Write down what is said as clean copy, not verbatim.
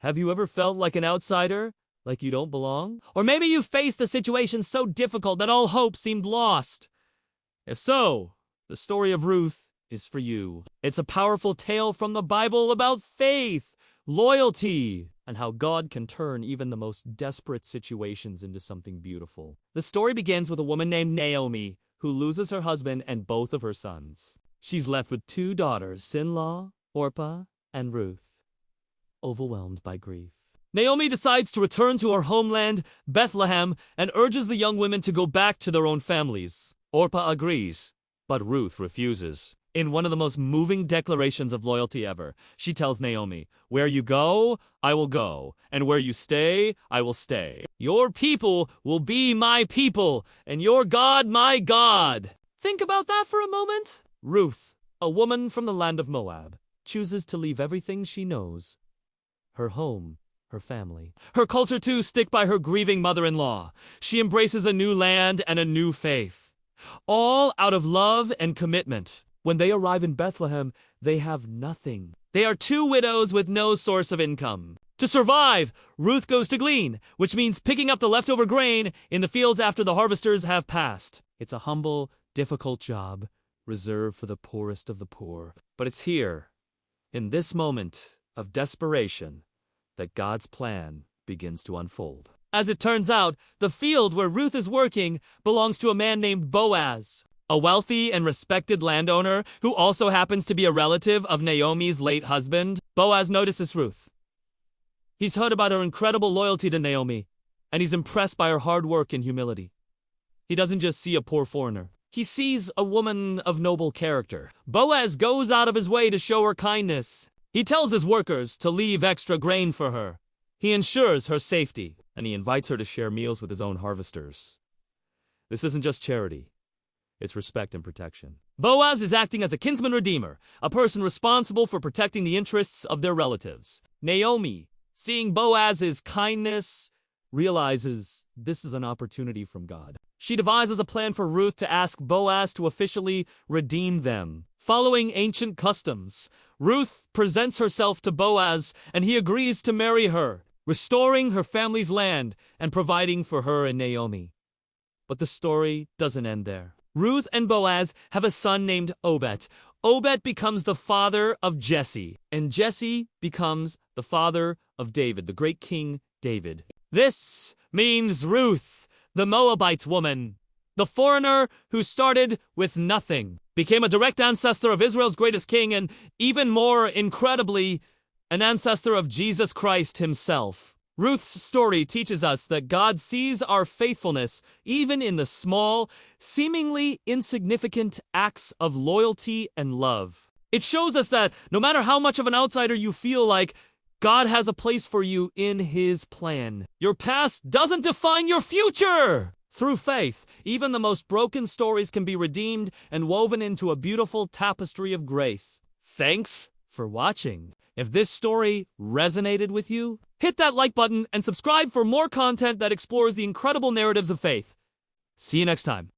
Have you ever felt like an outsider? Like you don't belong? Or maybe you faced a situation so difficult that all hope seemed lost. If so, the story of Ruth is for you. It's a powerful tale from the Bible about faith, loyalty, and how God can turn even the most desperate situations into something beautiful. The story begins with a woman named Naomi, who loses her husband and both of her sons. She's left with 2 daughters, Sinlaw, Orpah, and Ruth, overwhelmed by grief. Naomi decides to return to her homeland, Bethlehem, and urges the young women to go back to their own families. Orpah agrees, but Ruth refuses. In one of the most moving declarations of loyalty ever, she tells Naomi, "Where you go, I will go, and where you stay, I will stay. Your people will be my people, and your God my God." Think about that for a moment. Ruth, a woman from the land of Moab, chooses to leave everything she knows. Her home, her family, her culture too, stick by her grieving mother-in-law. She embraces a new land and a new faith, all out of love and commitment. When they arrive in Bethlehem, they have nothing. They are 2 widows with no source of income. To survive, Ruth goes to glean, which means picking up the leftover grain in the fields after the harvesters have passed. It's a humble, difficult job, reserved for the poorest of the poor. But it's here, in this moment of desperation, that God's plan begins to unfold. As it turns out, the field where Ruth is working belongs to a man named Boaz, a wealthy and respected landowner who also happens to be a relative of Naomi's late husband. Boaz notices Ruth. He's heard about her incredible loyalty to Naomi, and he's impressed by her hard work and humility. He doesn't just see a poor foreigner. He sees a woman of noble character. Boaz goes out of his way to show her kindness. He tells his workers to leave extra grain for her. He ensures her safety, and he invites her to share meals with his own harvesters. This isn't just charity. It's respect and protection. Boaz is acting as a kinsman redeemer, a person responsible for protecting the interests of their relatives. Naomi, seeing Boaz's kindness, realizes this is an opportunity from God. She devises a plan for Ruth to ask Boaz to officially redeem them. Following ancient customs, Ruth presents herself to Boaz, and he agrees to marry her, restoring her family's land and providing for her and Naomi. But the story doesn't end there. Ruth and Boaz have a son named Obed. Obed becomes the father of Jesse, and Jesse becomes the father of David, the great King David. This means Ruth, the Moabite woman, the foreigner who started with nothing, became a direct ancestor of Israel's greatest king, and even more incredibly, an ancestor of Jesus Christ himself. Ruth's story teaches us that God sees our faithfulness even in the small, seemingly insignificant acts of loyalty and love. It shows us that no matter how much of an outsider you feel like, God has a place for you in His plan. Your past doesn't define your future! Through faith, even the most broken stories can be redeemed and woven into a beautiful tapestry of grace. Thanks for watching. If this story resonated with you, hit that like button and subscribe for more content that explores the incredible narratives of faith. See you next time.